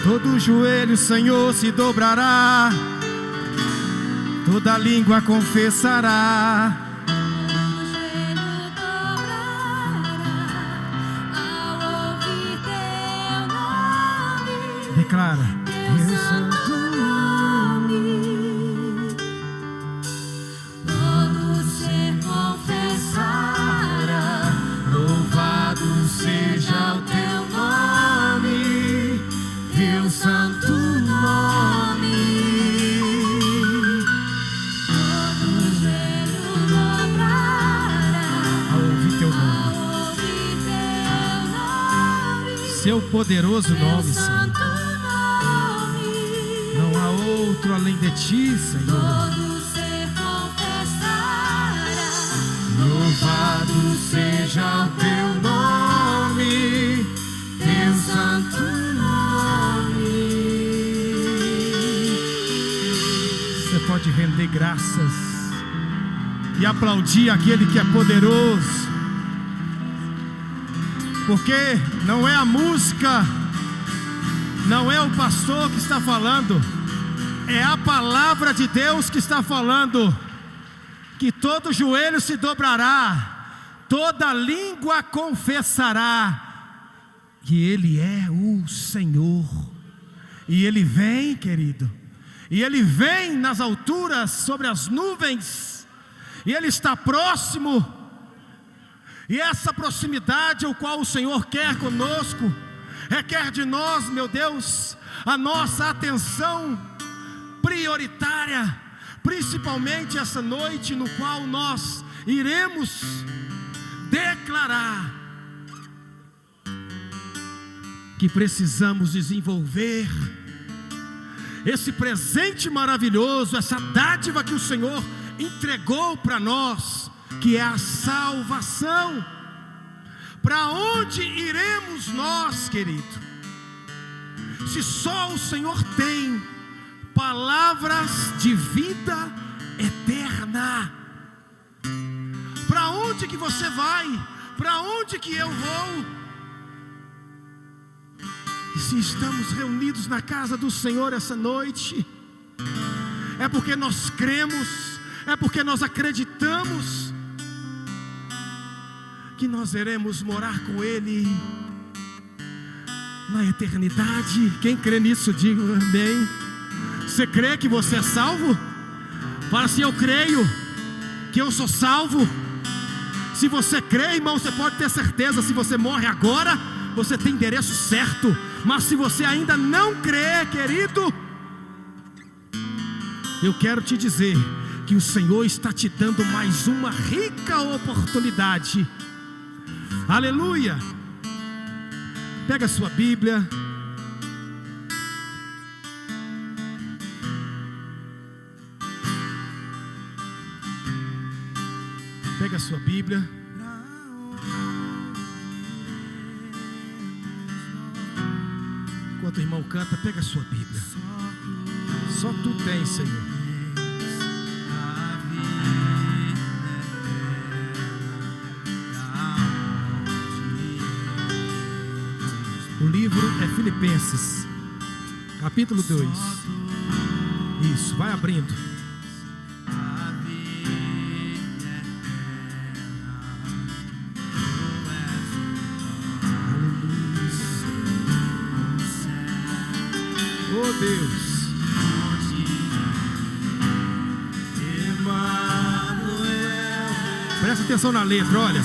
Todo joelho, Senhor, se dobrará, toda língua confessará. Declara: Teu santo nome. Todo ser confessará, louvado seja o teu nome, teu santo nome. Todo joelho dobrará Ao ouvir teu nome, seu poderoso nome, Senhor. Não há outro além de ti, Senhor. Todo ser confessará, Louvado seja o teu nome, teu santo nome. Você pode render graças e aplaudir aquele que é poderoso, porque não é a música, não é o pastor que está falando, é a palavra de Deus que está falando. Que todo joelho se dobrará, toda língua confessará que Ele é o Senhor. E Ele vem, querido, e Ele vem nas alturas, sobre as nuvens, e Ele está próximo. E essa proximidade o qual o Senhor quer conosco, requer de nós, meu Deus, a nossa atenção prioritária, principalmente essa noite no qual nós iremos declarar que precisamos desenvolver esse presente maravilhoso, essa dádiva que o Senhor entregou para nós, que é a salvação. Para onde iremos nós, querido, se só o Senhor tem palavras de vida eterna? Para onde que você vai? Para onde que eu vou? E se estamos reunidos na casa do Senhor essa noite, é porque nós cremos, é porque nós acreditamos que nós iremos morar com Ele na eternidade. Quem crê nisso, diga amém. Você crê que você é salvo? Fala assim: eu creio que eu sou salvo. Se você crê, irmão, você pode ter certeza, se você morre agora, você tem endereço certo. Mas se você ainda não crê, querido, eu quero te dizer que o Senhor está te dando mais uma rica oportunidade. Aleluia. Pega a sua Bíblia. Pega a sua Bíblia. Enquanto o irmão canta, pega a sua Bíblia. Só tu tens, Senhor. O livro é Filipenses, capítulo 2. Isso, vai abrindo. Oh Deus. Presta atenção na letra, olha.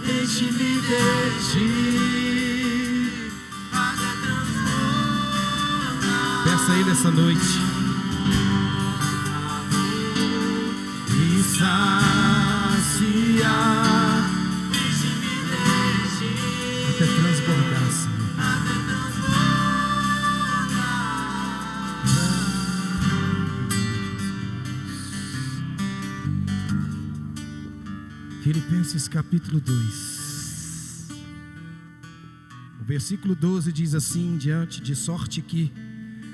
Deixe-me de ti. Peça a Ele essa noite. Me saciar até transbordar, Senhor. Filipenses capítulo 2. O versículo 12 diz assim: diante de sorte que,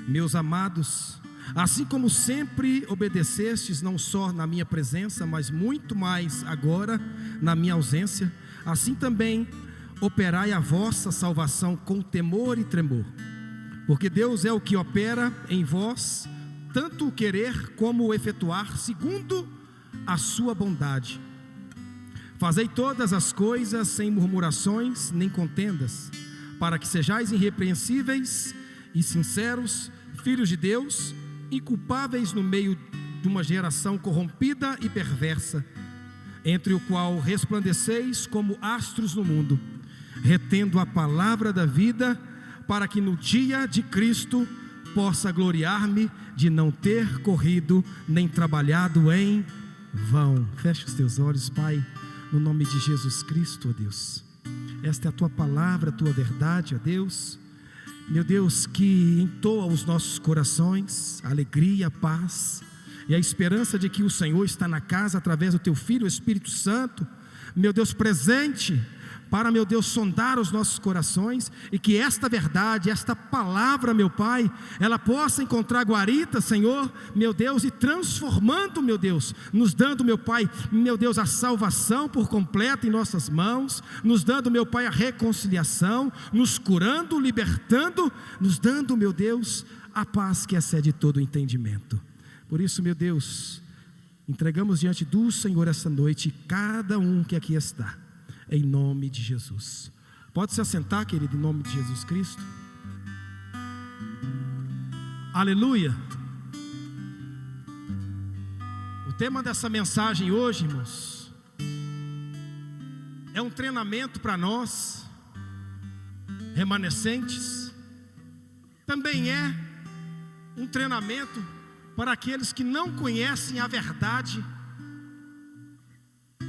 meus amados, Assim como sempre obedecestes, não só na minha presença, mas muito mais agora na minha ausência, assim também operai a vossa salvação com temor e tremor. Porque Deus é o que opera em vós, tanto o querer como o efetuar, segundo a sua bondade. Fazei todas as coisas sem murmurações nem contendas, para que sejais irrepreensíveis e sinceros, filhos de Deus, inculpáveis no meio de uma geração corrompida e perversa, entre o qual resplandeceis como astros no mundo, retendo a palavra da vida, para que no dia de Cristo possa gloriar-me de não ter corrido nem trabalhado em vão. Feche os teus olhos, Pai, no nome de Jesus Cristo, ó Deus. Esta é a tua palavra, a tua verdade, ó Deus. Meu Deus, que entoa os nossos corações a alegria, a paz e a esperança de que o Senhor está na casa através do teu Filho, o Espírito Santo, meu Deus, presente para, meu Deus, sondar os nossos corações, e que esta verdade, esta palavra, meu Pai, ela possa encontrar guarita, Senhor, meu Deus, e transformando, meu Deus, nos dando, meu Pai, meu Deus, a salvação por completo em nossas mãos, nos dando, meu Pai, a reconciliação, nos curando, libertando, nos dando, meu Deus, a paz que excede todo o entendimento. Por isso, meu Deus, entregamos diante do Senhor essa noite cada um que aqui está, em nome de Jesus. Pode se assentar, querido, em nome de Jesus Cristo. Aleluia. O tema dessa mensagem hoje, irmãos, é um treinamento para nós remanescentes. Também é um treinamento para aqueles que não conhecem a verdade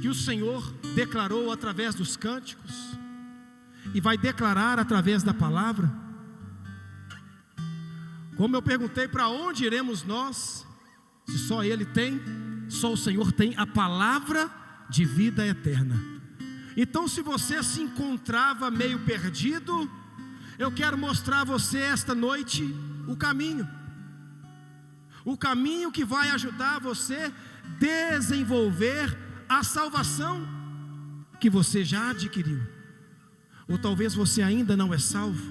que o Senhor declarou através dos cânticos e vai declarar através da palavra. Como eu perguntei, para onde iremos nós, se só Ele tem, só o Senhor tem a palavra de vida eterna. Então, se você se encontrava meio perdido, eu quero mostrar a você esta noite o caminho que vai ajudar você a desenvolver a salvação que você já adquiriu. Ou talvez você ainda não é salvo,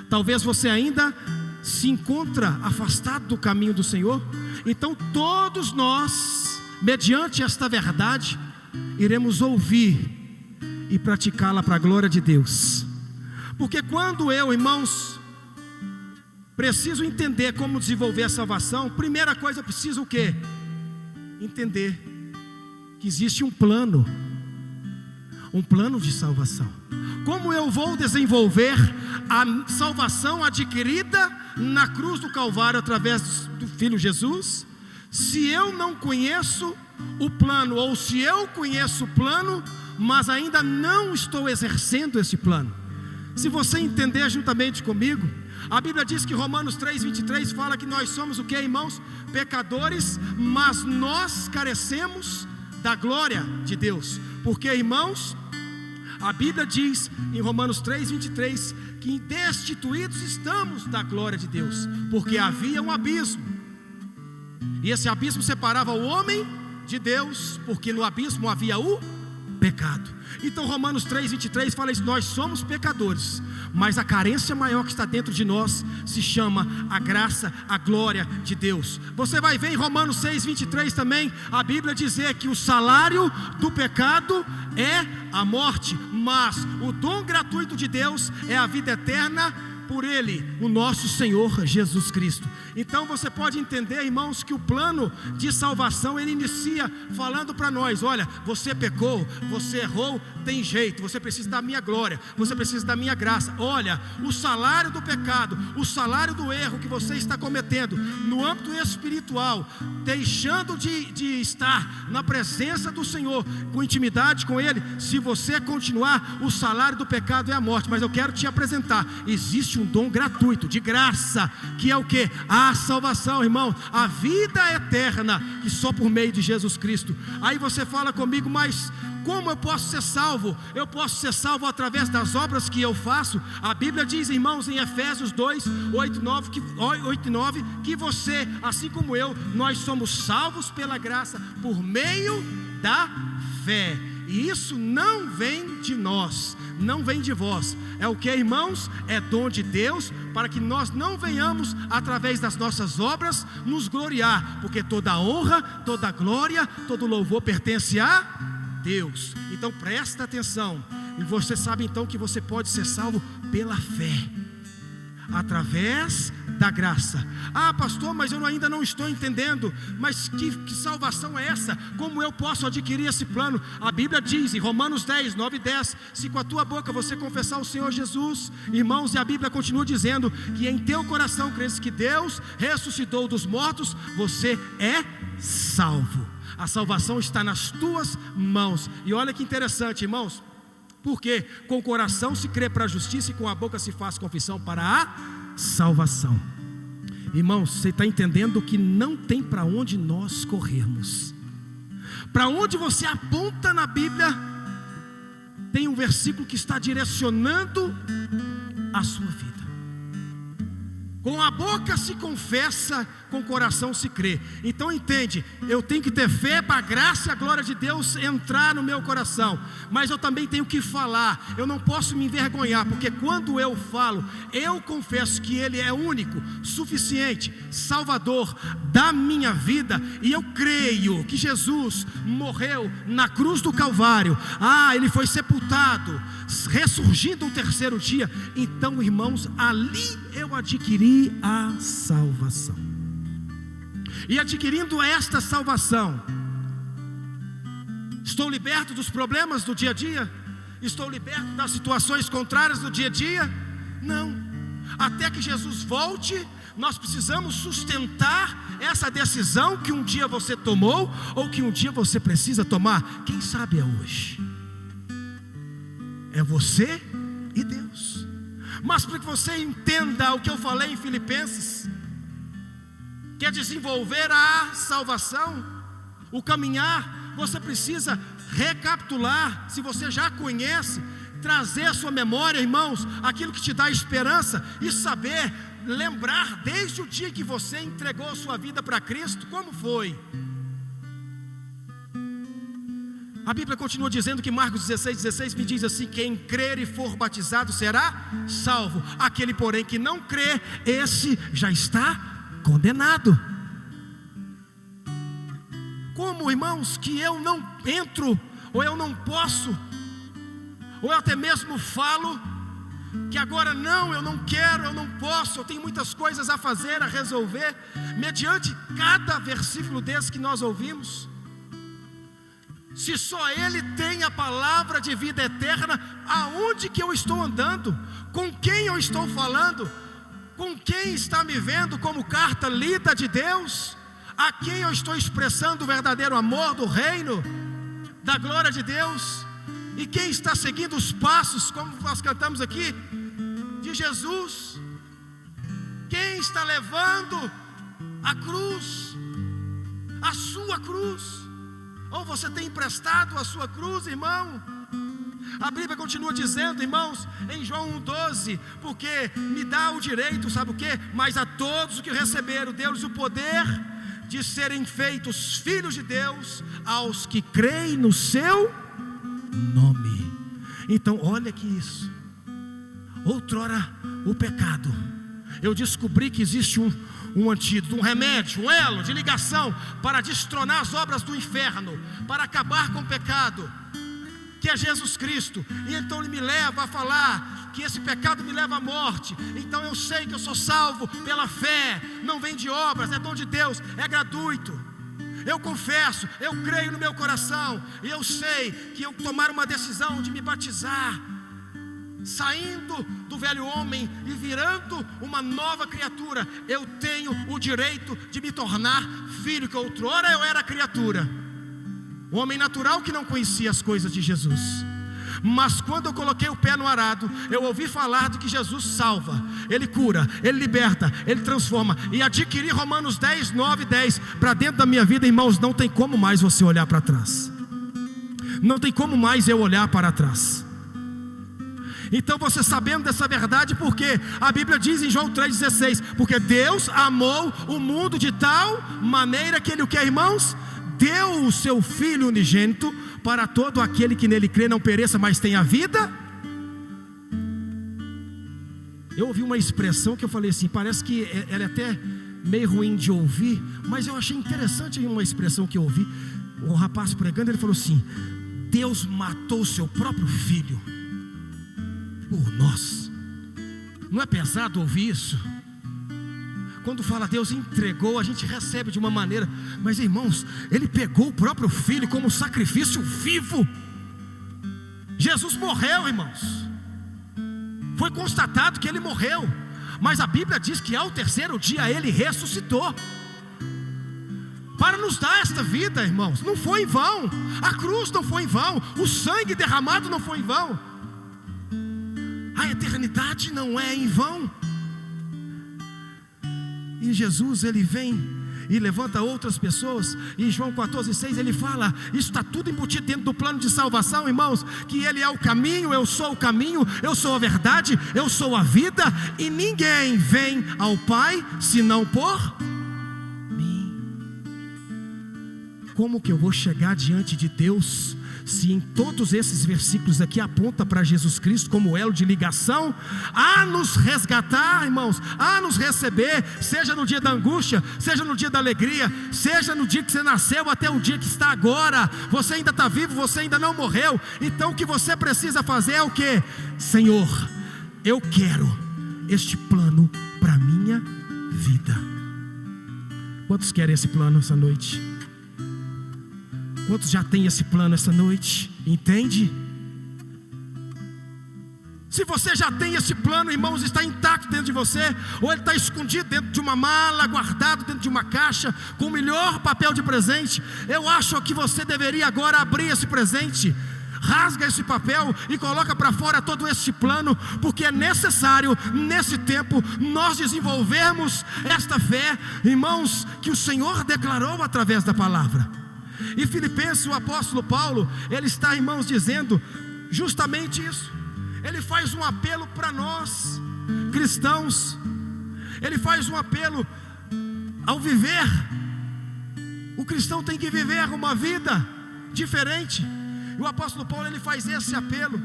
talvez você ainda se encontra afastado do caminho do Senhor. Então todos nós, mediante esta verdade, iremos ouvir e praticá-la para a glória de Deus. Porque quando eu, irmãos, preciso entender como desenvolver a salvação, primeira coisa eu preciso o quê? Entender que existe um plano de salvação. Como eu vou desenvolver a salvação adquirida na cruz do Calvário através do Filho Jesus, se eu não conheço o plano, ou se eu conheço o plano, mas ainda não estou exercendo esse plano? Se você entender juntamente comigo, a Bíblia diz que Romanos 3:23 fala que nós somos o que, irmãos? Pecadores, mas nós carecemos da glória de Deus. Porque, irmãos, a Bíblia diz em Romanos 3:23 que destituídos estamos da glória de Deus, porque havia um abismo, e esse abismo separava o homem de Deus, porque no abismo havia o pecado. Então Romanos 3:23 fala isso: nós somos pecadores, mas a carência maior que está dentro de nós se chama a graça, a glória de Deus. Você vai ver em Romanos 6:23 também a Bíblia dizer que o salário do pecado é a morte, mas o dom gratuito de Deus é a vida eterna por Ele, o nosso Senhor Jesus Cristo. Então você pode entender, irmãos, que o plano de salvação, ele inicia falando para nós: olha, você pecou, você errou, tem jeito, você precisa da minha glória, você precisa da minha graça. Olha, o salário do pecado, o salário do erro que você está cometendo no âmbito espiritual, deixando de estar na presença do Senhor, com intimidade com Ele, se você continuar, o salário do pecado é a morte. Mas eu quero te apresentar: existe existe um dom gratuito, de graça, que é o que? A salvação, irmão, a vida eterna, que só por meio de Jesus Cristo. Aí você fala comigo, mas como eu posso ser salvo? Eu posso ser salvo através das obras que eu faço? A Bíblia diz, irmãos, em Efésios 2, 8 e 9, que você, assim como eu, nós somos salvos pela graça, por meio da fé. E isso não vem de nós, não vem de vós. É o que, irmãos? É dom de Deus, para que nós não venhamos, através das nossas obras, nos gloriar, porque toda honra, toda glória, todo louvor pertence a Deus. Então presta atenção, e você sabe então que você pode ser salvo pela fé, através da graça. Ah, pastor, mas eu ainda não estou entendendo. Mas que salvação é essa? Como eu posso adquirir esse plano? A Bíblia diz em Romanos 10, 9 e 10, se com a tua boca você confessar o Senhor Jesus, irmãos, e a Bíblia continua dizendo que em teu coração crês que Deus ressuscitou dos mortos, você é salvo. A salvação está nas tuas mãos. E olha que interessante, irmãos, porque com o coração se crê para a justiça e com a boca se faz confissão para a salvação. Irmãos, você está entendendo que não tem para onde nós corrermos. Para onde você aponta na Bíblia, tem um versículo que está direcionando a sua vida. Com a boca se confessa, com o coração se crê. Então entende, eu tenho que ter fé para a graça e a glória de Deus entrar no meu coração. Mas eu também tenho que falar, eu não posso me envergonhar, porque quando eu falo, eu confesso que Ele é único, suficiente, Salvador da minha vida. E eu creio que Jesus morreu na cruz do Calvário. Ele foi sepultado, ressurgindo o terceiro dia. Então, irmãos, ali eu adquiri a salvação. E adquirindo esta salvação, estou liberto dos problemas do dia a dia? Estou liberto das situações contrárias do dia a dia? Não. Até que Jesus volte, nós precisamos sustentar essa decisão que um dia você tomou, ou que um dia você precisa tomar. Quem sabe é hoje. É você e Deus. Mas para que você entenda o que eu falei em Filipenses, que é desenvolver a salvação, o caminhar, você precisa recapitular. Se você já conhece, trazer à sua memória, irmãos, aquilo que te dá esperança, e saber, lembrar desde o dia que você entregou a sua vida para Cristo, como foi. A Bíblia continua dizendo que Marcos 16 me diz assim: quem crer e for batizado será salvo, aquele porém que não crê, esse já está condenado. Como, irmãos, que eu não entro, ou eu não posso, ou eu até mesmo falo que agora não, eu não quero, eu não posso, eu tenho muitas coisas a fazer, a resolver, mediante cada versículo desse que nós ouvimos? Se só Ele tem a palavra de vida eterna, aonde que eu estou andando? Com quem eu estou falando? Com quem está me vendo como carta lida de Deus? A quem eu estou expressando o verdadeiro amor do reino, da glória de Deus? E quem está seguindo os passos, como nós cantamos aqui, de Jesus? Quem está levando a cruz, a sua cruz? Ou você tem emprestado a sua cruz, irmão? A Bíblia continua dizendo, irmãos, em João 1,12, porque me dá o direito, sabe o que? Mas a todos os que receberam, deu-lhes o poder de serem feitos filhos de Deus, aos que creem no seu nome. Então olha que isso. Outrora o pecado, eu descobri que existe um antídoto, um remédio, um elo de ligação para destronar as obras do inferno, para acabar com o pecado, que é Jesus Cristo. E então Ele me leva a falar que esse pecado me leva à morte. Então eu sei que eu sou salvo pela fé, não vem de obras, é dom de Deus, é gratuito. Eu confesso, eu creio no meu coração, e eu sei que eu tomar uma decisão de me batizar, saindo do velho homem e virando uma nova criatura, eu tenho o direito de me tornar filho, que outrora eu era criatura, um homem natural que não conhecia as coisas de Jesus. Mas quando eu coloquei o pé no arado, eu ouvi falar de que Jesus salva, Ele cura, Ele liberta, Ele transforma. E adquiri Romanos 10, 9 e 10 para dentro da minha vida, irmãos. Não tem como mais você olhar para trás. Não tem como mais eu olhar para trás. Então você sabendo dessa verdade, porque a Bíblia diz em João 3,16: porque Deus amou o mundo de tal maneira que Ele, o que, irmãos? Deu o seu Filho unigênito, para todo aquele que nele crê não pereça, mas tenha vida. Eu ouvi uma expressão que eu falei assim, parece que ela é até meio ruim de ouvir, mas eu achei interessante uma expressão que eu ouvi. O rapaz pregando, ele falou assim: Deus matou o seu próprio filho por nós. Não é pesado ouvir isso? Quando fala Deus entregou, a gente recebe de uma maneira, mas irmãos, Ele pegou o próprio filho como sacrifício vivo. Jesus morreu, irmãos. Foi constatado que Ele morreu, mas a Bíblia diz que ao terceiro dia Ele ressuscitou para nos dar esta vida, irmãos. Não foi em vão, a cruz não foi em vão, o sangue derramado não foi em vão, a eternidade não é em vão. E Jesus, Ele vem e levanta outras pessoas. E João 14,6 Ele fala, isso está tudo embutido dentro do plano de salvação, irmãos, que Ele é o caminho, eu sou o caminho, eu sou a verdade, eu sou a vida, e ninguém vem ao Pai senão por mim. Como que eu vou chegar diante de Deus se em todos esses versículos aqui aponta para Jesus Cristo como elo de ligação, a nos resgatar, irmãos, a nos receber, seja no dia da angústia, seja no dia da alegria, seja no dia que você nasceu, até o dia que está agora. Você ainda está vivo, você ainda não morreu. Então o que você precisa fazer é o que? Senhor, eu quero este plano para a minha vida. Quantos querem esse plano essa noite? Quantos já têm esse plano essa noite? Entende? Se você já tem esse plano, irmãos, está intacto dentro de você, ou ele está escondido dentro de uma mala, guardado dentro de uma caixa, com o melhor papel de presente, eu acho que você deveria agora abrir esse presente, rasga esse papel e coloca para fora todo esse plano, porque é necessário nesse tempo nós desenvolvermos esta fé, irmãos, que o Senhor declarou através da palavra. E Filipenses, o apóstolo Paulo, ele está, irmãos, dizendo justamente isso. Ele faz um apelo para nós cristãos, ele faz um apelo ao viver. O cristão tem que viver uma vida diferente. E o apóstolo Paulo, ele faz esse apelo.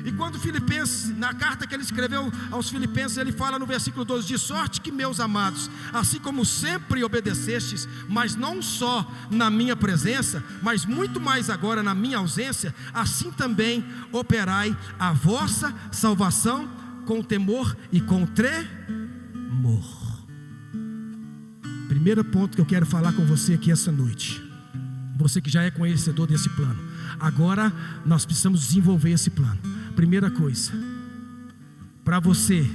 E quando Filipenses, na carta que ele escreveu aos Filipenses, ele fala no versículo 12: de sorte que, meus amados, assim como sempre obedecestes, mas não só na minha presença, mas muito mais agora na minha ausência, assim também operai a vossa salvação com temor e com tremor. Primeiro ponto que eu quero falar com você aqui essa noite, você que já é conhecedor desse plano, agora nós precisamos desenvolver esse plano. Primeira coisa, para você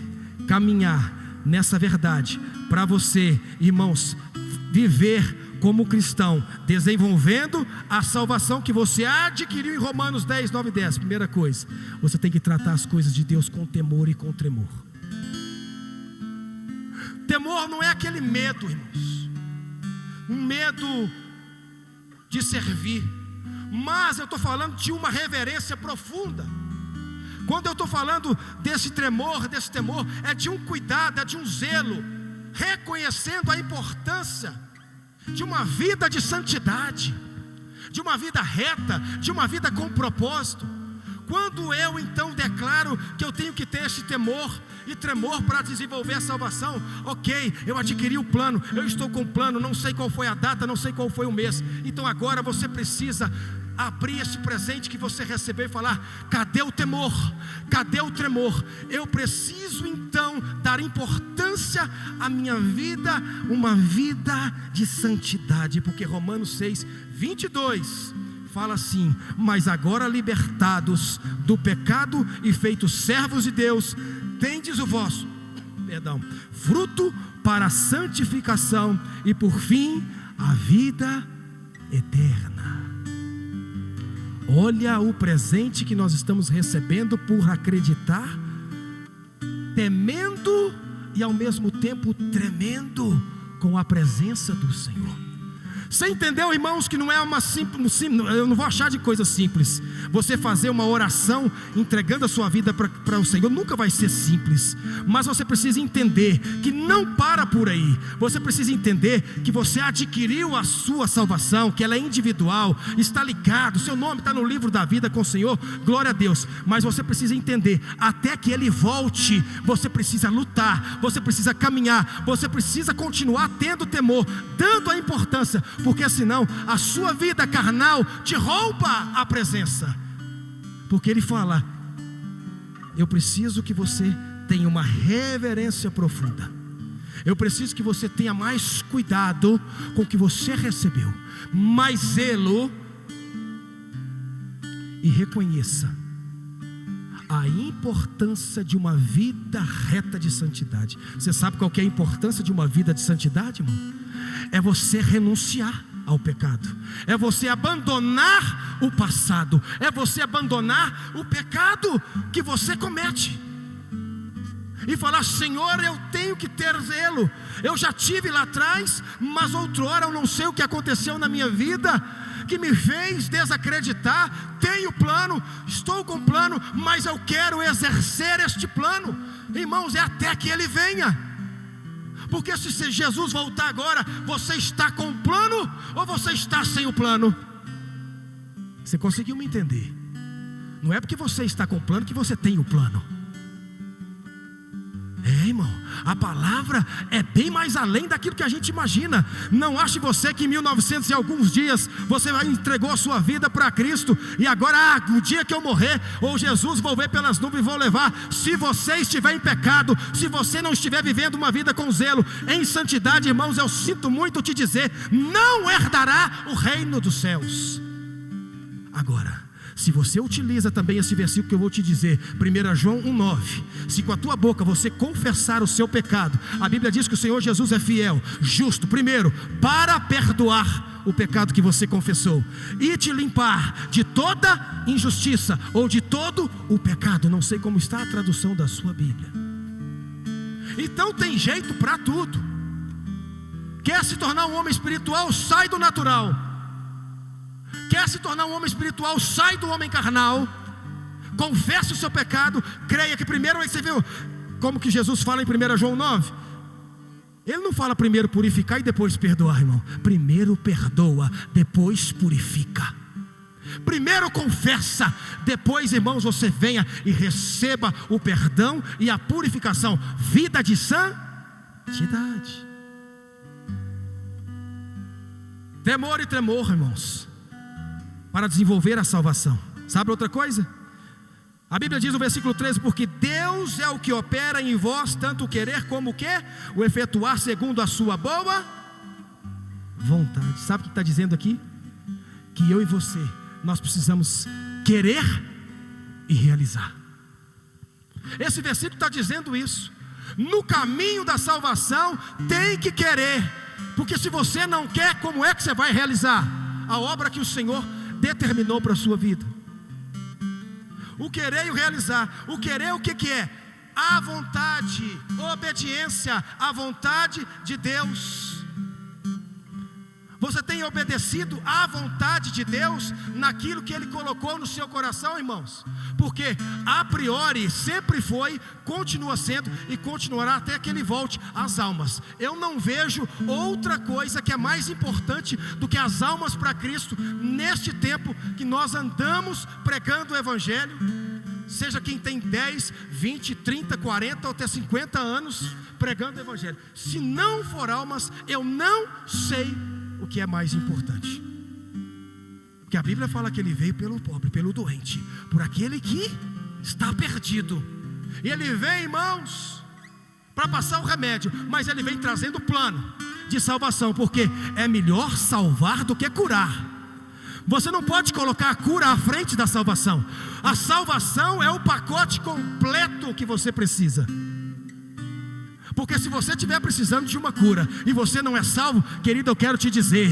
caminhar nessa verdade, para você, irmãos, viver como cristão, desenvolvendo a salvação que você adquiriu em Romanos 10, 9 e 10. Primeira coisa, você tem que tratar as coisas de Deus com temor e com tremor. Temor não é aquele medo, irmãos, um medo de servir, mas eu estou falando de uma reverência profunda. Quando eu estou falando desse tremor, desse temor, é de um cuidado, é de um zelo, reconhecendo a importância de uma vida de santidade, de uma vida reta, de uma vida com propósito. Quando eu então declaro que eu tenho que ter esse temor e tremor para desenvolver a salvação, ok, eu adquiri o plano, eu estou com o plano, não sei qual foi a data, não sei qual foi o mês, então agora você precisa abrir esse presente que você recebeu e falar: cadê o temor? Cadê o tremor? Eu preciso então dar importância à minha vida, uma vida de santidade, porque Romanos 6, 22 fala assim: mas agora libertados do pecado e feitos servos de Deus, tendes o vosso fruto para a santificação e por fim a vida eterna. Olha o presente que nós estamos recebendo por acreditar, temendo e ao mesmo tempo tremendo com a presença do Senhor. Você entendeu, irmãos, que não é uma simples, eu não vou achar de coisa simples. Você fazer uma oração entregando a sua vida para o Senhor nunca vai ser simples. Mas você precisa entender que não para por aí. Você precisa entender que você adquiriu a sua salvação, que ela é individual, está ligado, seu nome está no livro da vida com o Senhor, glória a Deus. Mas você precisa entender, até que Ele volte, você precisa lutar, você precisa caminhar, você precisa continuar tendo temor, dando a importância, porque senão a sua vida carnal te rouba a presença. Porque Ele fala: eu preciso que você tenha uma reverência profunda, eu preciso que você tenha mais cuidado com o que você recebeu, mais zelo, e reconheça a importância de uma vida reta de santidade. Você sabe qual que é a importância de uma vida de santidade, irmão? É você renunciar ao pecado, é você abandonar o passado, é você abandonar o pecado que você comete e falar: Senhor, eu tenho que ter zelo. Eu já tive lá atrás, mas outrora eu não sei o que aconteceu na minha vida que me fez desacreditar. Tenho plano, estou com plano, mas eu quero exercer este plano. Irmãos, é até que Ele venha. Porque se Jesus voltar agora, você está com o plano ou você está sem o plano? Você conseguiu me entender? Não é porque você está com o plano que você tem o plano. Irmão, a palavra é bem mais além daquilo que a gente imagina. Não ache você que em 1900 e alguns dias você entregou a sua vida para Cristo e agora, no dia que eu morrer, ou Jesus vou ver pelas nuvens e vou levar. Se você estiver em pecado, se você não estiver vivendo uma vida com zelo, em santidade, irmãos, eu sinto muito te dizer, não herdará o reino dos céus. Agora, se você utiliza também esse versículo que eu vou te dizer, 1 João 1,9, se com a tua boca você confessar o seu pecado, a Bíblia diz que o Senhor Jesus é fiel, justo, primeiro, para perdoar o pecado que você confessou e te limpar de toda injustiça ou de todo o pecado. Não sei como está a tradução da sua Bíblia. Então tem jeito para tudo. Quer se tornar um homem espiritual? Sai do natural. Quer se tornar um homem espiritual? Sai do homem carnal. Confesse o seu pecado. Creia que primeiro, você viu como que Jesus fala em 1 João 9? Ele não fala primeiro purificar e depois perdoar, irmão. Primeiro perdoa, depois purifica. Primeiro confessa, depois, irmãos, você venha e receba o perdão e a purificação. Vida de santidade. Temor e tremor, irmãos, para desenvolver a salvação. Sabe outra coisa? A Bíblia diz no versículo 13: porque Deus é o que opera em vós, tanto o querer como o quê? O efetuar segundo a sua boa vontade. Sabe o que está dizendo aqui? Que eu e você, nós precisamos querer e realizar. Esse versículo está dizendo isso. No caminho da salvação tem que querer, porque se você não quer, como é que você vai realizar a obra que o Senhor determinou para a sua vida? O querer e o realizar. O querer, o que é? A vontade, obediência à vontade de Deus. Você tem obedecido à vontade de Deus naquilo que Ele colocou no seu coração, irmãos? Porque a priori sempre foi, continua sendo e continuará até que Ele volte as almas. Eu não vejo outra coisa que é mais importante do que as almas para Cristo neste tempo que nós andamos pregando o Evangelho. Seja quem tem 10, 20, 30, 40 ou até 50 anos pregando o Evangelho. Se não for almas, eu não sei o que é mais importante. Porque a Bíblia fala que Ele veio pelo pobre, pelo doente, por aquele que está perdido. E Ele vem, irmãos, para passar o remédio, mas Ele vem trazendo o plano de salvação, porque é melhor salvar do que curar. Você não pode colocar a cura à frente da salvação. A salvação é o pacote completo que você precisa. Porque se você estiver precisando de uma cura e você não é salvo, querido, eu quero te dizer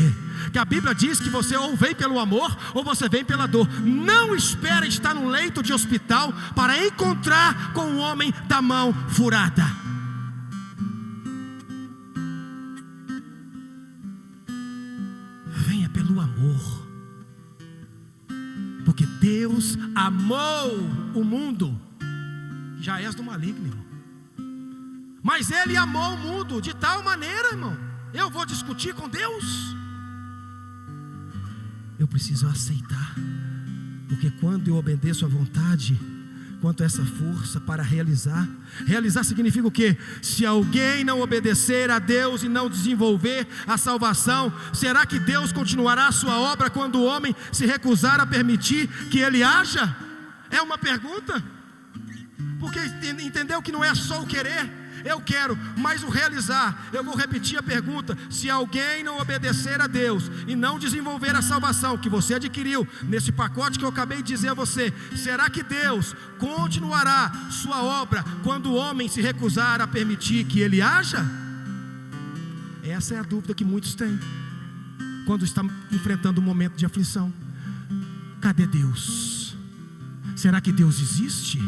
que a Bíblia diz que você ou vem pelo amor ou você vem pela dor. Não espere estar no leito de hospital para encontrar com o homem da mão furada. Venha pelo amor, porque Deus amou o mundo. Já és do maligno, irmão. Mas Ele amou o mundo de tal maneira, irmão. Eu vou discutir com Deus? Eu preciso aceitar, porque quando eu obedeço à vontade, quanto a essa força para realizar. Realizar significa o quê? Se alguém não obedecer a Deus e não desenvolver a salvação, será que Deus continuará a sua obra quando o homem se recusar a permitir que Ele haja? É uma pergunta. Porque entendeu que não é só o querer. Eu quero, mas o realizar. Eu vou repetir a pergunta: se alguém não obedecer a Deus e não desenvolver a salvação que você adquiriu nesse pacote que eu acabei de dizer a você, será que Deus continuará sua obra quando o homem se recusar a permitir que Ele haja? Essa é a dúvida que muitos têm quando está enfrentando um momento de aflição. Cadê Deus? Será que Deus existe?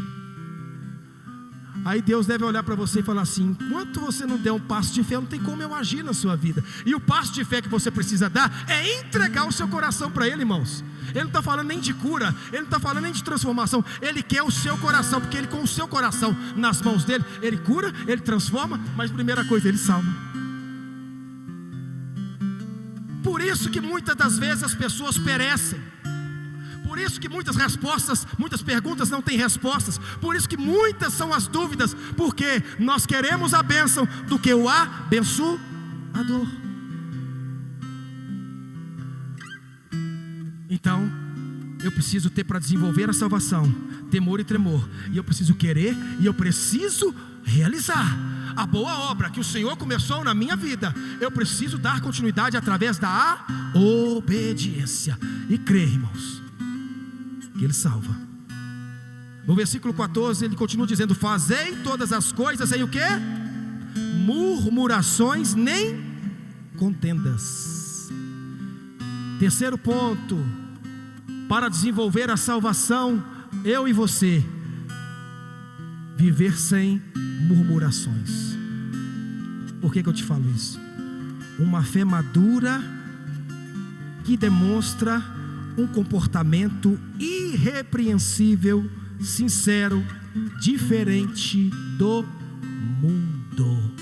Aí Deus deve olhar para você e falar assim: enquanto você não der um passo de fé, não tem como eu agir na sua vida. E o passo de fé que você precisa dar é entregar o seu coração para Ele, irmãos. Ele não está falando nem de cura, Ele não está falando nem de transformação. Ele quer o seu coração, porque Ele, com o seu coração nas mãos dEle, Ele cura, Ele transforma, mas primeira coisa, Ele salva. Por isso que muitas das vezes as pessoas perecem. Por isso que muitas perguntas não têm respostas. Por isso que muitas são as dúvidas, porque nós queremos a bênção do que o abençoador. Então, eu preciso ter para desenvolver a salvação temor e tremor. E eu preciso querer e eu preciso realizar a boa obra que o Senhor começou na minha vida. Eu preciso dar continuidade através da obediência. E crer, irmãos, que Ele salva. No versículo 14 ele continua dizendo: fazei todas as coisas sem o quê? Murmurações nem contendas. Terceiro ponto, para desenvolver a salvação, eu e você, viver sem murmurações. Por que eu te falo isso? Uma fé madura que demonstra um comportamento irrepreensível, sincero, diferente do mundo.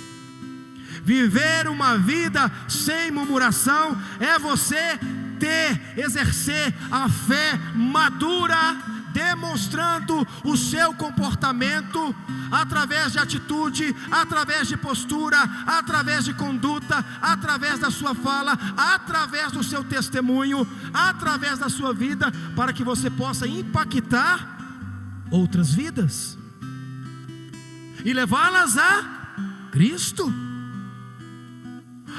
Viver uma vida sem murmuração é você exercer a fé madura, demonstrando o seu comportamento através de atitude, através de postura, através de conduta, através da sua fala, através do seu testemunho, através da sua vida, para que você possa impactar outras vidas e levá-las a Cristo.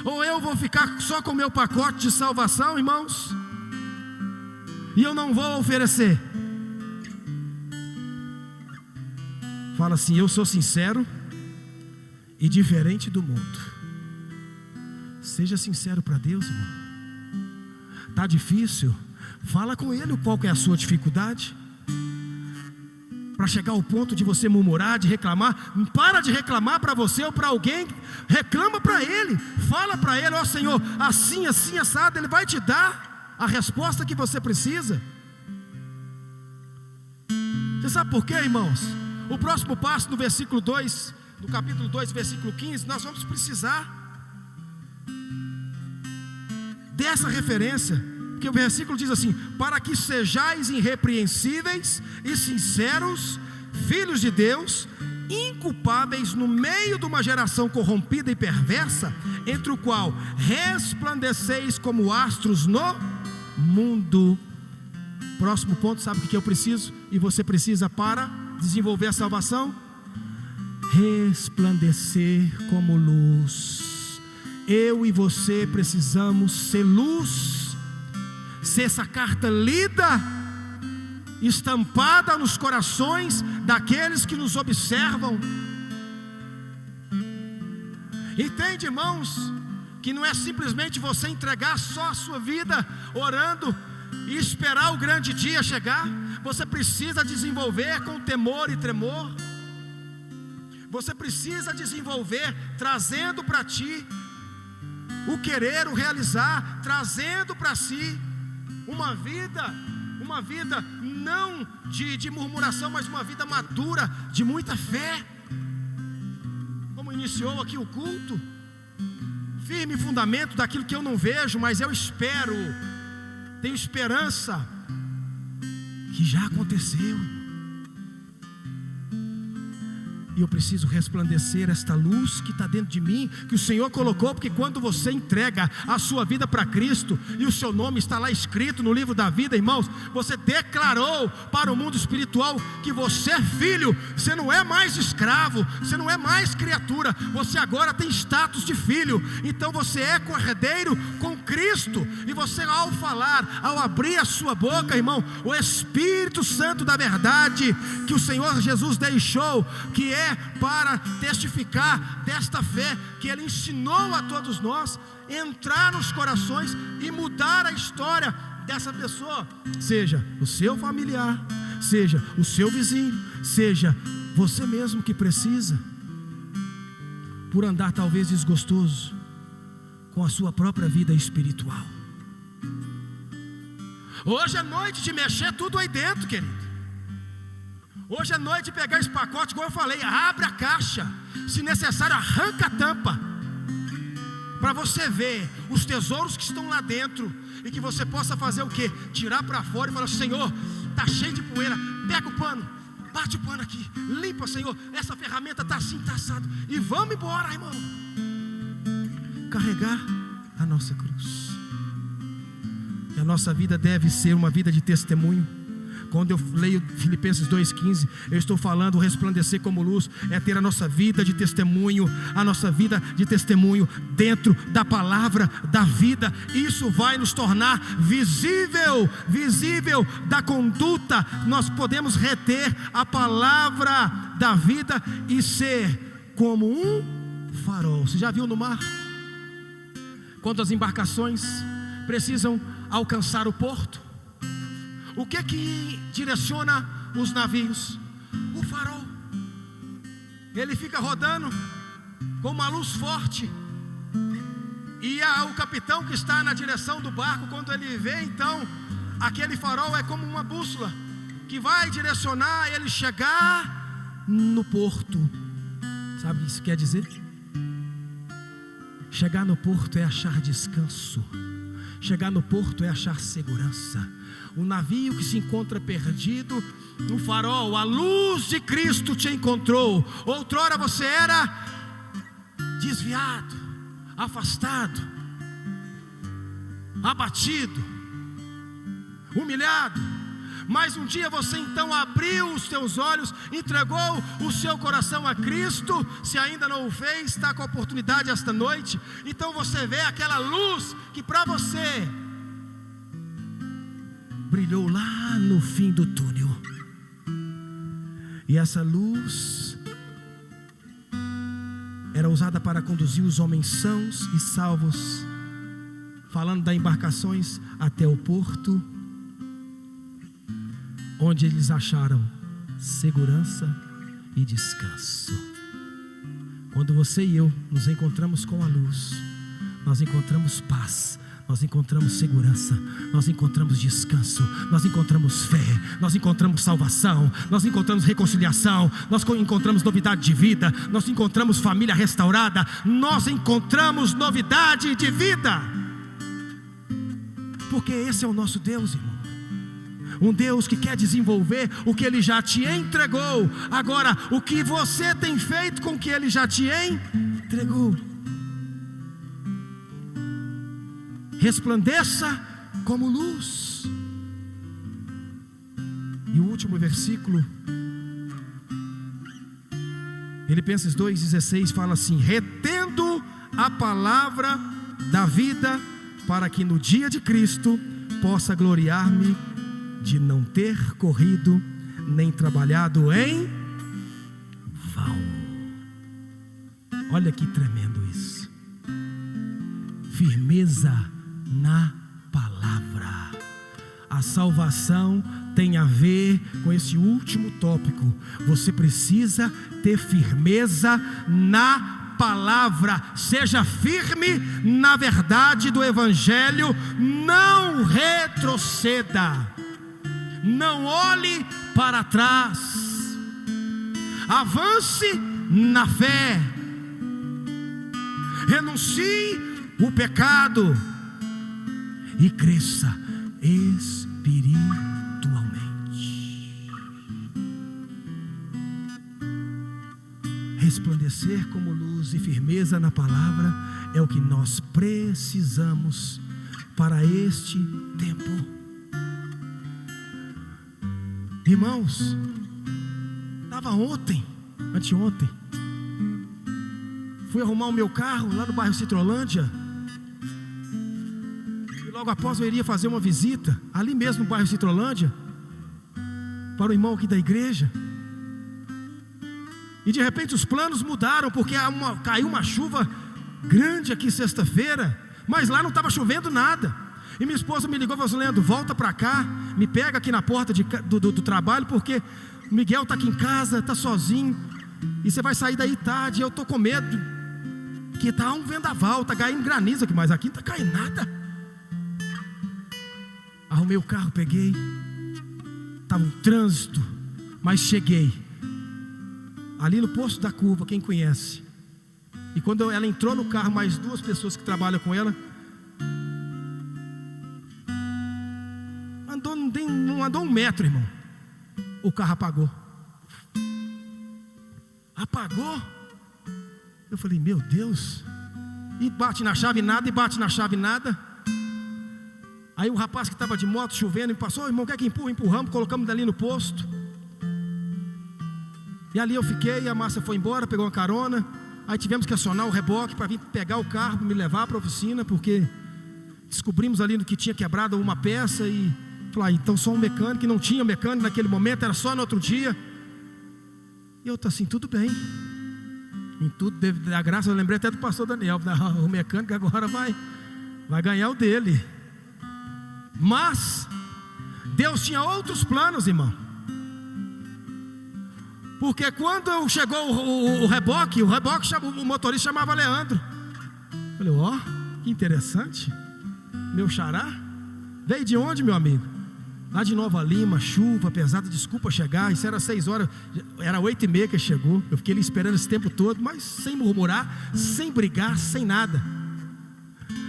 Ou eu vou ficar só com o meu pacote de salvação, irmãos, e eu não vou oferecer? Fala assim: eu sou sincero e diferente do mundo. Seja sincero para Deus, irmão. Está difícil? Fala com Ele qual que é a sua dificuldade, para chegar ao ponto de você murmurar, de reclamar. Para de reclamar para você ou para alguém. Reclama para Ele. Fala para Ele: ó Senhor, assim, assim, assado. Ele vai te dar a resposta que você precisa. Você sabe por quê, irmãos? O próximo passo, no versículo 2, no capítulo 2, versículo 15, nós vamos precisar dessa referência, porque o versículo diz assim: para que sejais irrepreensíveis e sinceros, filhos de Deus, inculpáveis no meio de uma geração corrompida e perversa, entre o qual resplandeceis como astros no mundo. Próximo ponto, sabe o que eu preciso e você precisa para desenvolver a salvação? Resplandecer como luz. Eu e você precisamos ser luz, ser essa carta lida, estampada nos corações daqueles que nos observam. Entende, irmãos, que não é simplesmente você entregar só a sua vida orando e esperar o grande dia chegar. Você precisa desenvolver com temor e tremor. Você precisa desenvolver trazendo para ti o querer, o realizar, trazendo para si uma vida não de murmuração, mas uma vida madura, de muita fé. Como iniciou aqui o culto, firme fundamento daquilo que eu não vejo, mas eu espero, tenho esperança que já aconteceu. E eu preciso resplandecer esta luz que está dentro de mim, que o Senhor colocou, porque quando você entrega a sua vida para Cristo, e o seu nome está lá escrito no livro da vida, irmãos, você declarou para o mundo espiritual que você é filho, você não é mais escravo, você não é mais criatura, você agora tem status de filho. Então você é cordeiro com Cristo, e você ao falar, ao abrir a sua boca, irmão, o Espírito Santo da verdade, que o Senhor Jesus deixou, que é para testificar desta fé que Ele ensinou a todos nós, entrar nos corações e mudar a história dessa pessoa, seja o seu familiar, seja o seu vizinho, seja você mesmo que precisa, por andar talvez desgostoso com a sua própria vida espiritual. Hoje é noite de mexer tudo aí dentro, querido. Hoje é noite de pegar esse pacote, como eu falei, abre a caixa, se necessário arranca a tampa, para você ver os tesouros que estão lá dentro, e que você possa fazer o quê? Tirar para fora e falar: Senhor, está cheio de poeira, pega o pano, bate o pano aqui, limpa, Senhor, essa ferramenta está assim, está assado, e vamos embora, irmão, carregar a nossa cruz. E a nossa vida deve ser uma vida de testemunho. Quando eu leio Filipenses 2,15, eu estou falando resplandecer como luz, é ter a nossa vida de testemunho, a nossa vida de testemunho dentro da palavra da vida. Isso vai nos tornar visível da conduta. Nós podemos reter a palavra da vida e ser como um farol. Você já viu no mar? Quando as embarcações precisam alcançar o porto, o que direciona os navios? O farol. Ele fica rodando com uma luz forte, e o capitão que está na direção do barco, quando ele vê, então aquele farol é como uma bússola que vai direcionar ele chegar no porto. Sabe o que isso quer dizer? Chegar no porto é achar descanso. Chegar no porto é achar segurança. O navio que se encontra perdido, o farol, a luz de Cristo te encontrou. Outrora você era desviado, afastado, abatido, humilhado, mas um dia você então abriu os teus olhos, entregou o seu coração a Cristo. Se ainda não o fez, está com a oportunidade esta noite. Então você vê aquela luz que para você brilhou lá no fim do túnel, e essa luz era usada para conduzir os homens sãos e salvos, falando das embarcações, até o porto, onde eles acharam segurança e descanso. Quando você e eu nos encontramos com a luz, nós encontramos paz, nós encontramos segurança, nós encontramos descanso, nós encontramos fé, nós encontramos salvação, nós encontramos reconciliação, nós encontramos novidade de vida, nós encontramos família restaurada, nós encontramos novidade de vida, porque esse é o nosso Deus, irmão. Um Deus que quer desenvolver o que Ele já te entregou. Agora, o que você tem feito com o que Ele já te entregou? Resplandeça como luz. E o último versículo, Filipenses 2,16 fala assim: retendo a palavra da vida, para que no dia de Cristo possa gloriar-me de não ter corrido nem trabalhado em vão. Olha que tremendo isso. Firmeza na palavra. A salvação tem a ver com esse último tópico. Você precisa ter firmeza na palavra. Seja firme na verdade do Evangelho. Não retroceda. Não olhe para trás. Avance na fé. Renuncie o pecado e cresça espiritualmente. Resplandecer como luz e firmeza na palavra é o que nós precisamos para este tempo. Irmãos, estava anteontem, fui arrumar o meu carro lá no bairro Citrolândia. E logo após eu iria fazer uma visita, ali mesmo no bairro Citrolândia, para o irmão aqui da igreja. E de repente os planos mudaram, porque caiu uma chuva grande aqui sexta-feira, mas lá não estava chovendo nada. E minha esposa me ligou e falou assim: Leandro, volta para cá, me pega aqui na porta do trabalho, porque o Miguel está aqui em casa, está sozinho, e você vai sair daí tarde. Eu estou com medo, que está um vendaval, está caindo granizo aqui, mas aqui não está caindo nada. Arrumei o carro, peguei, estava um trânsito, mas cheguei ali no posto da curva, quem conhece. E quando ela entrou no carro, mais duas pessoas que trabalham com ela, não andou 1 metro, irmão, o carro apagou. Eu falei, meu Deus. E bate na chave nada, e bate na chave nada. Aí o rapaz que estava de moto, chovendo, me passou: irmão, quer que empurramos, colocamos dali no posto. E ali eu fiquei, a Márcia foi embora, pegou uma carona. Aí tivemos que acionar o reboque para vir pegar o carro, para me levar para a oficina, porque descobrimos ali no que tinha quebrado uma peça. E falei, então só um mecânico, e não tinha mecânico naquele momento, era só no outro dia. E eu estou assim, tudo bem. Em tudo deve dar graça. Eu lembrei até do pastor Daniel, o mecânico agora vai ganhar o dele. Mas Deus tinha outros planos, irmão. Porque quando chegou o reboque, o motorista chamava Leandro. Eu falei, ó, que interessante. Meu xará veio de onde, meu amigo? Lá de Nova Lima, chuva pesada, desculpa chegar. Isso era 6 horas, era 8h30 que chegou. Eu fiquei ali esperando esse tempo todo, mas sem murmurar, sem brigar, sem nada.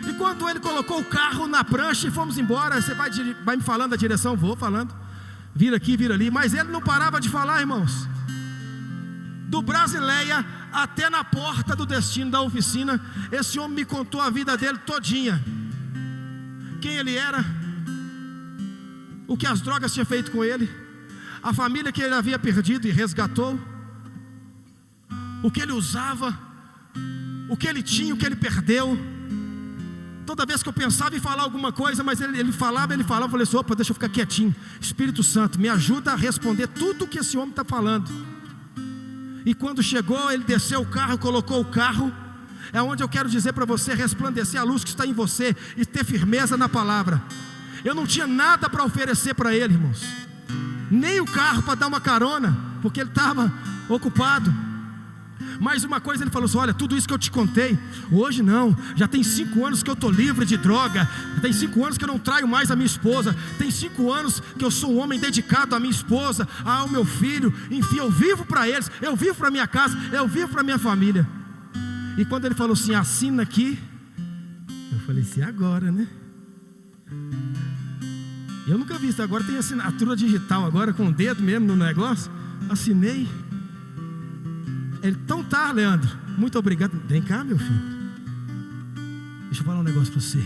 E quando ele colocou o carro na prancha e fomos embora, você vai me falando a direção, vou falando, vira aqui, vira ali. Mas ele não parava de falar, irmãos. Do Brasileia até na porta do destino da oficina, esse homem me contou a vida dele todinha. Quem ele era, o que as drogas tinham feito com ele, a família que ele havia perdido e resgatou, o que ele usava, o que ele tinha, o que ele perdeu. Toda vez que eu pensava em falar alguma coisa, mas ele falava, eu falei assim, opa, deixa eu ficar quietinho. Espírito Santo, me ajuda a responder tudo o que esse homem está falando. E quando chegou, ele desceu o carro, colocou o carro. É onde eu quero dizer para você, resplandecer a luz que está em você e ter firmeza na palavra. Eu não tinha nada para oferecer para ele, irmãos, nem o carro para dar uma carona, porque ele estava ocupado. Mas uma coisa ele falou assim, olha, tudo isso que eu te contei, hoje não, já tem 5 anos que eu estou livre de droga, tem 5 anos que eu não traio mais a minha esposa, tem 5 anos que eu sou um homem dedicado à minha esposa, ao meu filho, enfim, eu vivo para eles, eu vivo para minha casa, eu vivo para minha família. E quando ele falou assim, assina aqui, eu falei assim, agora, né? Eu nunca vi isso, agora tem assinatura digital, agora com o dedo mesmo no negócio. Assinei. Ele, então tá, Leandro, muito obrigado. Vem cá, meu filho, deixa eu falar um negócio para você.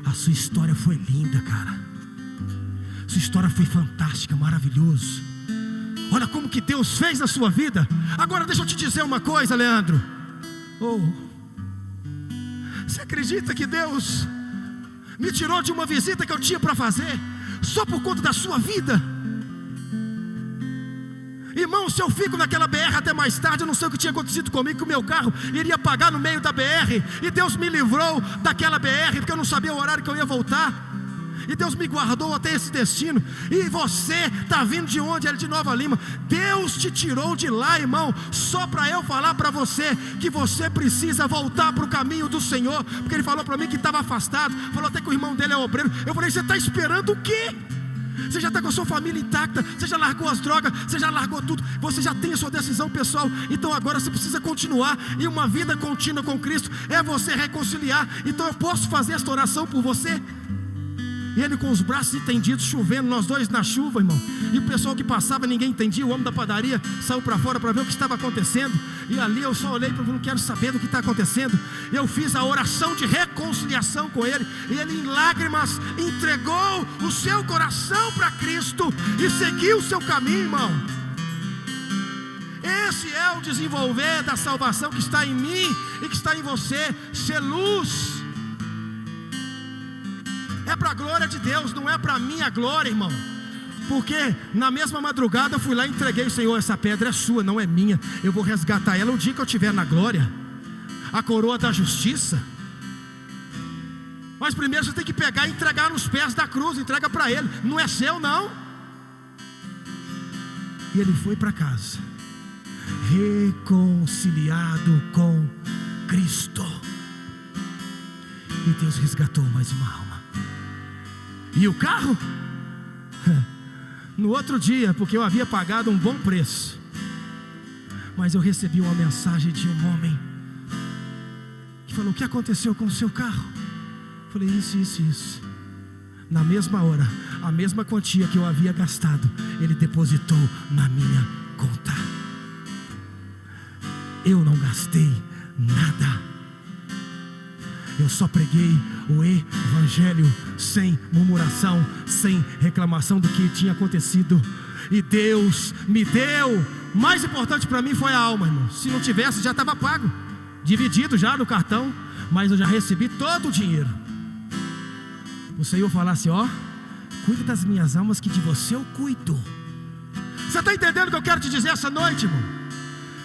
A sua história foi linda, cara. Sua história foi fantástica, maravilhoso. Olha como que Deus fez na sua vida. Agora deixa eu te dizer uma coisa, Leandro. Você acredita que Deus me tirou de uma visita que eu tinha para fazer, só por conta da sua vida? Irmão, se eu fico naquela BR até mais tarde, eu não sei o que tinha acontecido comigo, que o meu carro iria apagar no meio da BR, e Deus me livrou daquela BR, porque eu não sabia o horário que eu ia voltar, e Deus me guardou até esse destino. E você está vindo de onde? Ele de Nova Lima. Deus te tirou de lá, irmão, só para eu falar para você que você precisa voltar para o caminho do Senhor, porque Ele falou para mim que estava afastado, falou até que o irmão dele é obreiro. Eu falei, você está esperando o quê? Você já está com a sua família intacta, você já largou as drogas, você já largou tudo, você já tem a sua decisão pessoal, então agora você precisa continuar, e uma vida contínua com Cristo é você reconciliar. Então eu posso fazer esta oração por você? E ele com os braços estendidos, chovendo, nós dois na chuva, irmão, e o pessoal que passava, ninguém entendia. O homem da padaria saiu para fora para ver o que estava acontecendo, e ali eu só olhei para ele, não quero saber do que está acontecendo. Eu fiz a oração de reconciliação com ele, e ele em lágrimas entregou o seu coração para Cristo, e seguiu o seu caminho, irmão. Esse é o desenvolver da salvação que está em mim, e que está em você, ser luz. É para a glória de Deus, não é para a minha glória, irmão. Porque na mesma madrugada eu fui lá e entreguei, Senhor, essa pedra é sua, não é minha. Eu vou resgatar ela o dia que eu estiver na glória, a coroa da justiça. Mas primeiro você tem que pegar e entregar nos pés da cruz. Entrega para Ele, não é seu não. E ele foi para casa, reconciliado com Cristo. E Deus resgatou mais uma alma. E o carro? No outro dia, porque eu havia pagado um bom preço, mas eu recebi uma mensagem de um homem que falou: o que aconteceu com o seu carro? Eu falei: isso. Na mesma hora, a mesma quantia que eu havia gastado, ele depositou na minha conta. Eu não gastei nada. Eu só preguei o evangelho sem murmuração, sem reclamação do que tinha acontecido. E Deus me deu. Mais importante para mim foi a alma, irmão. Se não tivesse, já estava pago, dividido já no cartão, mas eu já recebi todo o dinheiro. O Senhor falasse: ó, cuida das minhas almas, que de você eu cuido. Você está entendendo o que eu quero te dizer essa noite, irmão?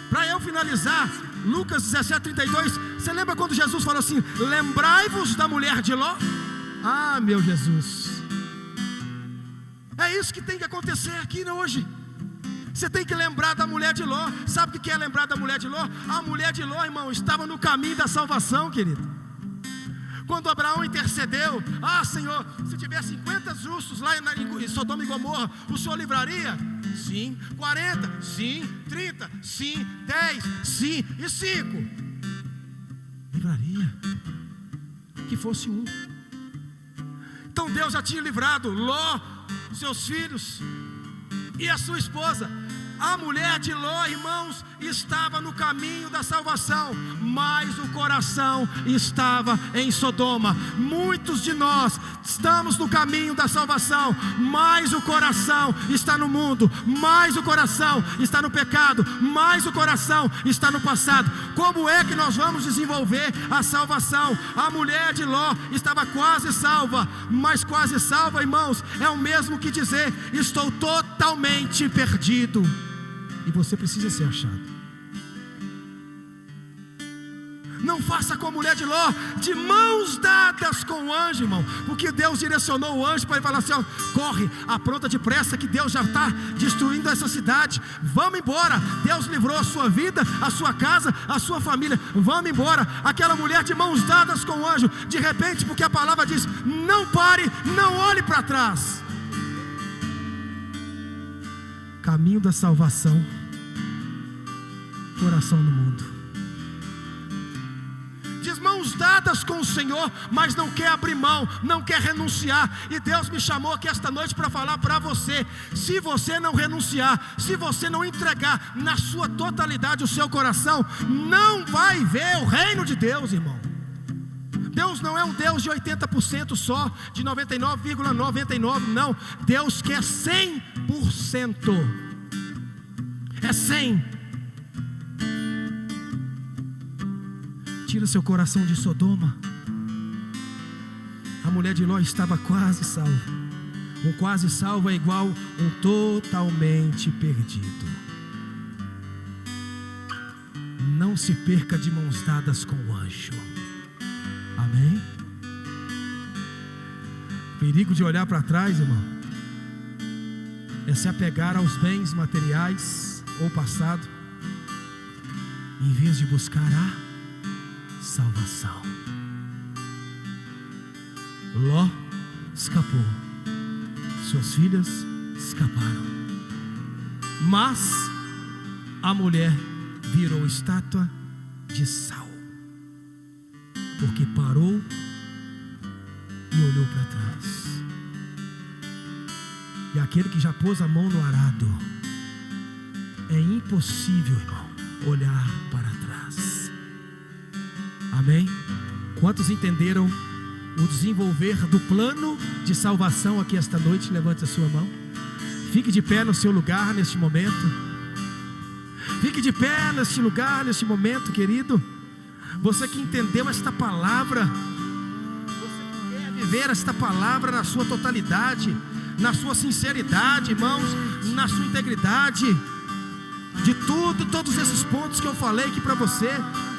Para eu finalizar, Lucas 17:32. Você lembra quando Jesus falou assim: lembrai-vos da mulher de Ló? Ah, meu Jesus, é isso que tem que acontecer aqui hoje. Você tem que lembrar da mulher de Ló. Sabe o que é lembrar da mulher de Ló? A mulher de Ló, irmão, estava no caminho da salvação, querido. Quando Abraão intercedeu: ah, Senhor, se tiver 50 justos lá em Sodoma e Gomorra, o Senhor livraria? Sim. 40? Sim. 30? Sim. 10? Sim. E 5? Livraria. Que fosse um. Então Deus já tinha livrado Ló, seus filhos e a sua esposa. A mulher de Ló, irmãos, estava no caminho da salvação, mas o coração estava em Sodoma. Muitos de nós estamos no caminho da salvação, mas o coração está no mundo, mas o coração está no pecado, mas o coração está no passado. Como é que nós vamos desenvolver a salvação? A mulher de Ló estava quase salva, mas quase salva, irmãos, é o mesmo que dizer: estou totalmente perdido. E você precisa ser achado. Não faça como a mulher de Ló, de mãos dadas com o anjo, irmão, porque Deus direcionou o anjo para ele falar assim: ó, corre, apronta depressa, que Deus já está destruindo essa cidade. Vamos embora. Deus livrou a sua vida, a sua casa, a sua família. Vamos embora. Aquela mulher de mãos dadas com o anjo, de repente, porque a palavra diz: não pare, não olhe para trás. Caminho da salvação, coração no mundo. Diz mãos dadas com o Senhor, mas não quer abrir mão, não quer renunciar. E Deus me chamou aqui esta noite para falar para você: se você não renunciar, se você não entregar na sua totalidade o seu coração, não vai ver o reino de Deus, irmão. Deus não é um Deus de 80% só, de 99,99, não. Deus quer 100%. É 100. Tira seu coração de Sodoma. A mulher de Ló estava quase salva. Um quase salvo é igual um totalmente perdido. não se perca de mãos dadas com o anjo. Amém? O perigo de olhar para trás, irmão, é se apegar aos bens materiais ou passado, em vez de buscar a salvação. Ló escapou, suas filhas escaparam, mas a mulher virou estátua de sal, porque parou e olhou para trás. E aquele que já pôs a mão no arado, é impossível, irmão, olhar para trás. Amém? Quantos entenderam o desenvolver do plano de salvação aqui esta noite? Levante a sua mão. Fique de pé no seu lugar neste momento. Fique de pé neste lugar, neste momento, querido. Você que entendeu esta palavra, você que quer viver esta palavra na sua totalidade, na sua sinceridade, irmãos, na sua integridade, de tudo, todos esses pontos que eu falei aqui para você,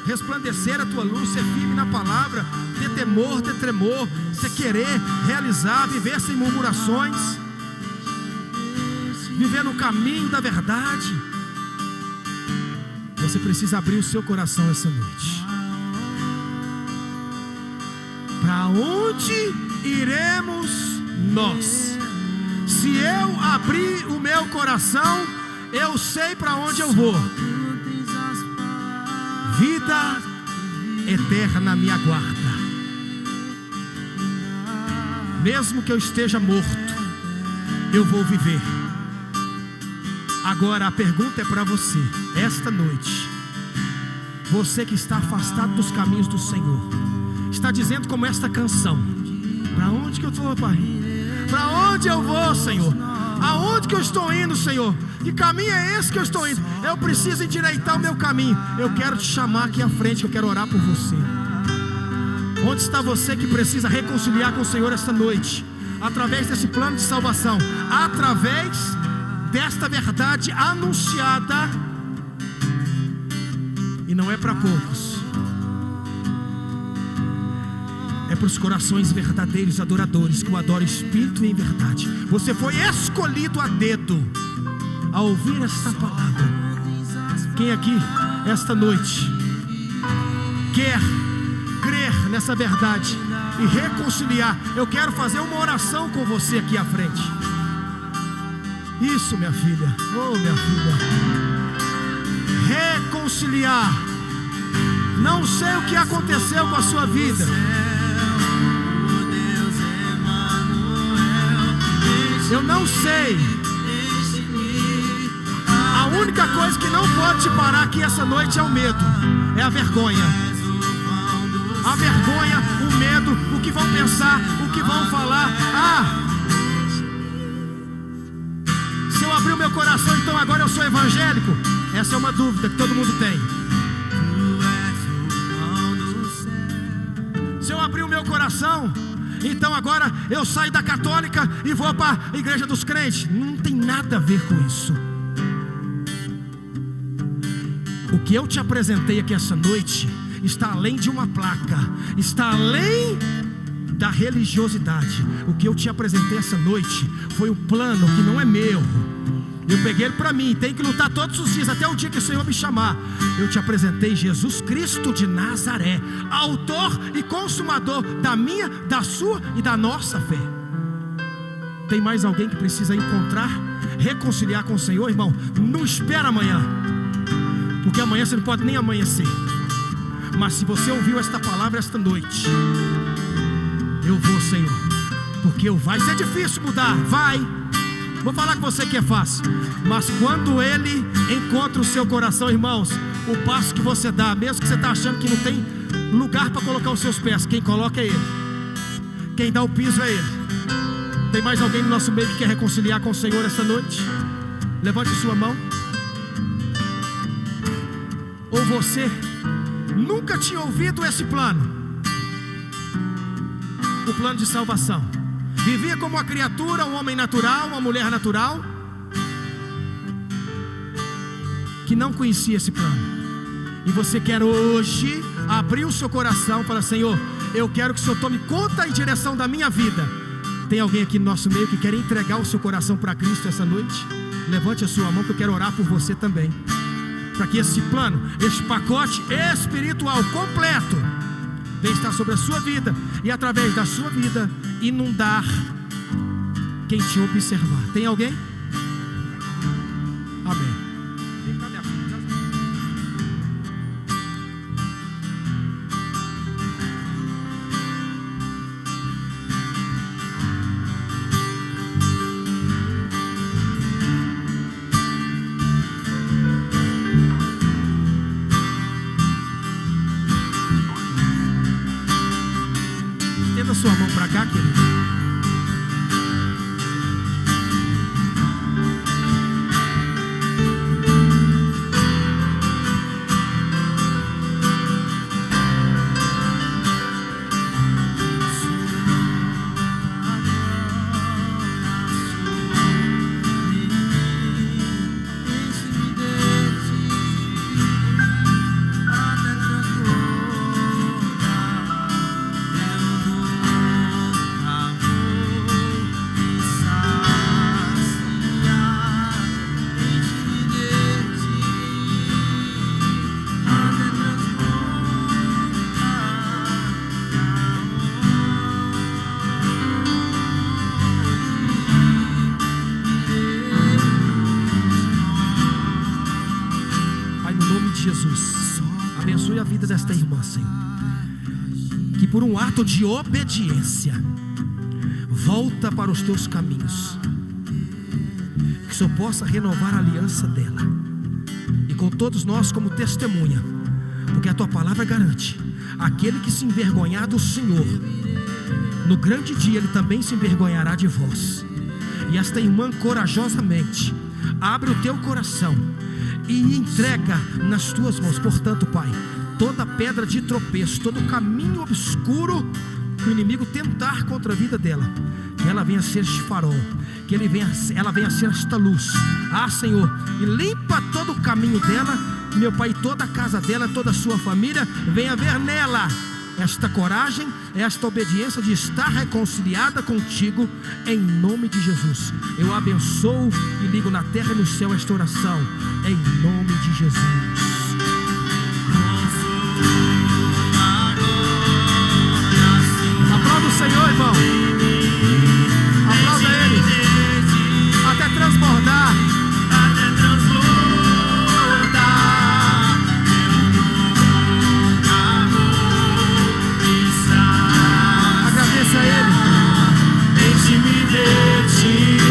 resplandecer a tua luz, ser firme na palavra, ter temor, ter tremor, você querer realizar, viver sem murmurações, viver no caminho da verdade. Você precisa abrir o seu coração essa noite. Para onde iremos nós? Se eu abrir o meu coração, eu sei para onde eu vou. Vida eterna me aguarda. Mesmo que eu esteja morto, eu vou viver. Agora a pergunta é para você, esta noite. Você que está afastado dos caminhos do Senhor, está dizendo como esta canção: para onde que eu vou, Pai? Para onde eu vou, Senhor? Aonde que eu estou indo, Senhor? Que caminho é esse que eu estou indo? Eu preciso endireitar o meu caminho. Eu quero te chamar aqui à frente, eu quero orar por você. Onde está você que precisa reconciliar com o Senhor esta noite? Através desse plano de salvação, através desta verdade anunciada. E não é para poucos, é para os corações verdadeiros adoradores, que o adoram em espírito e em verdade. Você foi escolhido a dedo a ouvir esta palavra. Quem aqui esta noite quer crer nessa verdade e reconciliar? Eu quero fazer uma oração com você aqui à frente. Isso, minha filha, oh minha filha, reconciliar. Não sei o que aconteceu com a sua vida. Eu não sei. A única coisa que não pode te parar aqui essa noite é o medo, é a vergonha. A vergonha, o medo, o que vão pensar, o que vão falar. Se eu abrir o meu coração, então agora eu sou evangélico? Essa é uma dúvida que todo mundo tem. Se eu abrir o meu coração, então agora eu saio da católica e vou para a igreja dos crentes? Não tem nada a ver com isso. O que eu te apresentei aqui essa noite está além de uma placa, está além da religiosidade. O que eu te apresentei essa noite foi um plano que não é meu. Eu peguei ele para mim, tenho que lutar todos os dias, até o dia que o Senhor me chamar. Eu te apresentei Jesus Cristo de Nazaré, autor e consumador da minha, da sua e da nossa fé. Tem mais alguém que precisa encontrar, reconciliar com o Senhor, irmão? Não espera amanhã, porque amanhã você não pode nem amanhecer. Mas se você ouviu esta palavra esta noite, eu vou, Senhor, porque vai ser difícil mudar, vai. Vou falar com você que é fácil, mas quando Ele encontra o seu coração, irmãos, o passo que você dá, mesmo que você está achando que não tem lugar para colocar os seus pés, quem coloca é Ele, quem dá o piso é Ele. Tem mais alguém no nosso meio que quer reconciliar com o Senhor esta noite? Levante sua mão. Ou você nunca tinha ouvido esse plano, o plano de salvação? Vivia como uma criatura, um homem natural, uma mulher natural, que não conhecia esse plano. e você quer hoje abrir o seu coração e falar: Senhor, eu quero que o Senhor tome conta e direção da minha vida. Tem alguém aqui no nosso meio que quer entregar o seu coração para Cristo essa noite? Levante a sua mão que eu quero orar por você também, para que esse plano, esse pacote espiritual completo venha estar sobre a sua vida, e através da sua vida inundar quem te observar. Tem alguém? Amém. Vem cá, minha filha. Estenda a sua mão para cá, querido. Jesus, abençoe a vida desta irmã, Senhor, que por um ato de obediência volta para os teus caminhos, que o Senhor possa renovar a aliança dela e com todos nós como testemunha, porque a tua palavra garante: aquele que se envergonhar do Senhor, no grande dia ele também se envergonhará de vós. E esta irmã corajosamente abre o teu coração e entrega nas tuas mãos. Portanto, Pai, toda pedra de tropeço, todo caminho obscuro que o inimigo tentar contra a vida dela, que ela venha ser este farol, que ela venha ser esta luz. Senhor, e limpa todo o caminho dela, meu Pai, toda a casa dela, toda a sua família. Venha ver nela esta coragem, esta obediência de estar reconciliada contigo, em nome de Jesus. Eu abençoo e ligo na terra e no céu esta oração, em nome de Jesus. Aplauda o Senhor, irmão. Aplauda Ele até transbordar. Agradeça a Ele. Enche-me de Ti.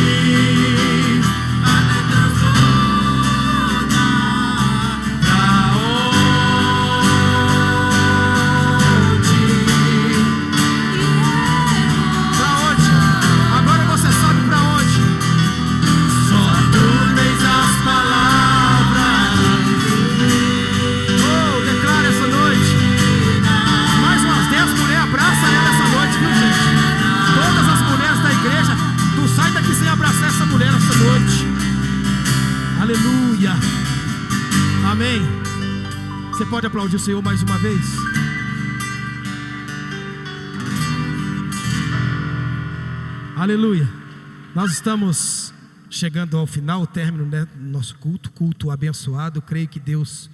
Aleluia. Amém. Você pode aplaudir o Senhor mais uma vez? Aleluia. Nós estamos chegando ao final, o término do nosso culto abençoado. Eu creio que Deus